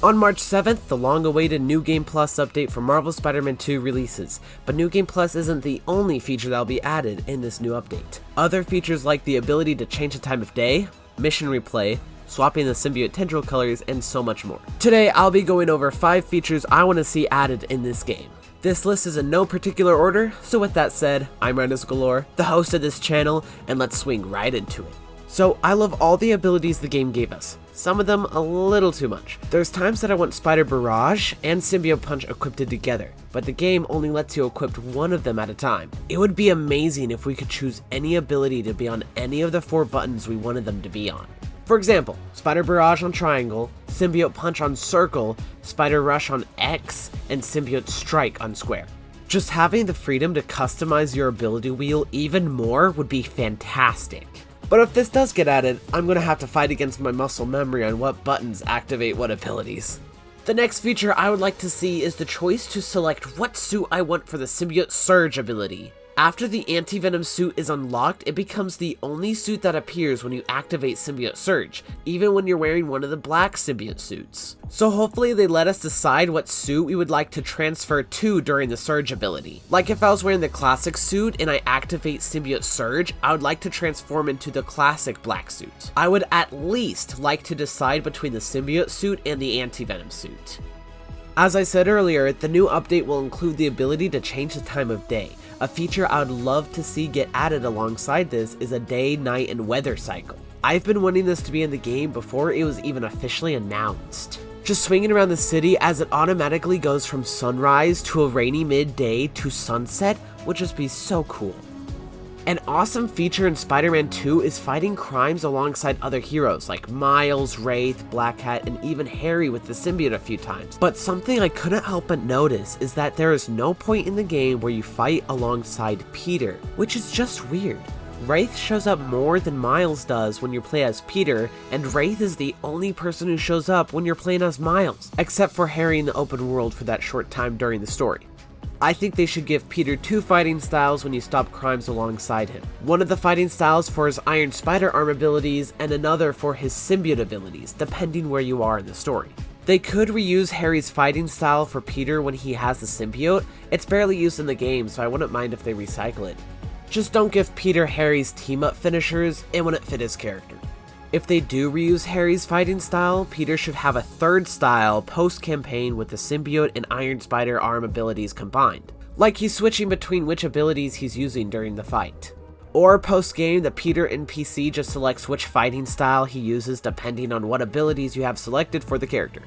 On March 7th, the long-awaited New Game Plus update for Marvel Spider-Man 2 releases, but New Game Plus isn't the only feature that will be added in this new update. Other features like the ability to change the time of day, mission replay, swapping the symbiote tendril colors, and so much more. Today, I'll be going over 5 features I want to see added in this game. This list is in no particular order, so with that said, I'm Randus Galore, the host of this channel, and let's swing right into it. So, I love all the abilities the game gave us, some of them a little too much. There's times that I want Spider Barrage and Symbiote Punch equipped together, but the game only lets you equip one of them at a time. It would be amazing if we could choose any ability to be on any of the 4 buttons we wanted them to be on. For example, Spider Barrage on triangle, Symbiote Punch on circle, Spider Rush on X, and Symbiote Strike on square. Just having the freedom to customize your ability wheel even more would be fantastic. But if this does get added, I'm gonna have to fight against my muscle memory on what buttons activate what abilities. The next feature I would like to see is the choice to select what suit I want for the Symbiote Surge ability. After the Anti-Venom suit is unlocked, it becomes the only suit that appears when you activate Symbiote Surge, even when you're wearing one of the black symbiote suits. So hopefully they let us decide what suit we would like to transfer to during the Surge ability. Like if I was wearing the classic suit and I activate Symbiote Surge, I would like to transform into the classic black suit. I would at least like to decide between the symbiote suit and the Anti-Venom suit. As I said earlier, the new update will include the ability to change the time of day. A feature I would love to see get added alongside this is a day, night, and weather cycle. I've been wanting this to be in the game before it was even officially announced. Just swinging around the city as it automatically goes from sunrise to a rainy midday to sunset would just be so cool. An awesome feature in Spider-Man 2 is fighting crimes alongside other heroes like Miles, Wraith, Black Cat, and even Harry with the symbiote a few times. But something I couldn't help but notice is that there is no point in the game where you fight alongside Peter, which is just weird. Wraith shows up more than Miles does when you play as Peter, and Wraith is the only person who shows up when you're playing as Miles, except for Harry in the open world for that short time during the story. I think they should give Peter 2 fighting styles when you stop crimes alongside him. One of the fighting styles for his Iron Spider arm abilities and another for his symbiote abilities, depending where you are in the story. They could reuse Harry's fighting style for Peter when he has the symbiote. It's barely used in the game, so I wouldn't mind if they recycle it. Just don't give Peter Harry's team-up finishers, it wouldn't fit his character. If they do reuse Harry's fighting style, Peter should have a third style post-campaign with the symbiote and Iron Spider arm abilities combined. Like he's switching between which abilities he's using during the fight. Or post-game, the Peter NPC just selects which fighting style he uses depending on what abilities you have selected for the character.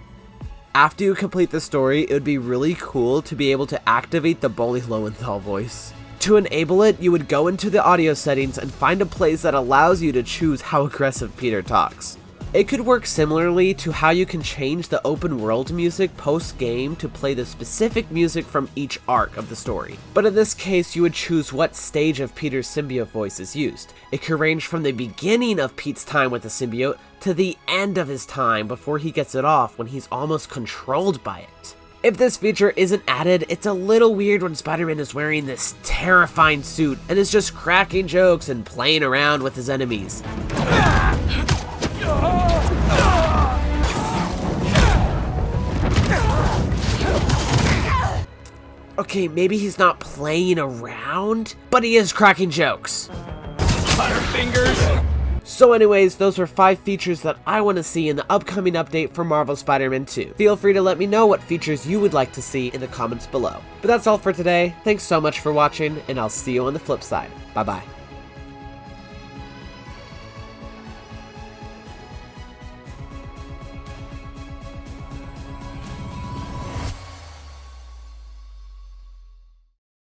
After you complete the story, it would be really cool to be able to activate the bully Lowenthal voice. To enable it, you would go into the audio settings and find a place that allows you to choose how aggressive Peter talks. It could work similarly to how you can change the open world music post-game to play the specific music from each arc of the story. But in this case, you would choose what stage of Peter's symbiote voice is used. It could range from the beginning of Pete's time with the symbiote to the end of his time before he gets it off when he's almost controlled by it. If this feature isn't added, it's a little weird when Spider-Man is wearing this terrifying suit and is just cracking jokes and playing around with his enemies. Okay, maybe he's not playing around, but he is cracking jokes. Butterfingers! So anyways, those were 5 features that I want to see in the upcoming update for Marvel Spider-Man 2. Feel free to let me know what features you would like to see in the comments below. But that's all for today. Thanks so much for watching, and I'll see you on the flip side. Bye bye.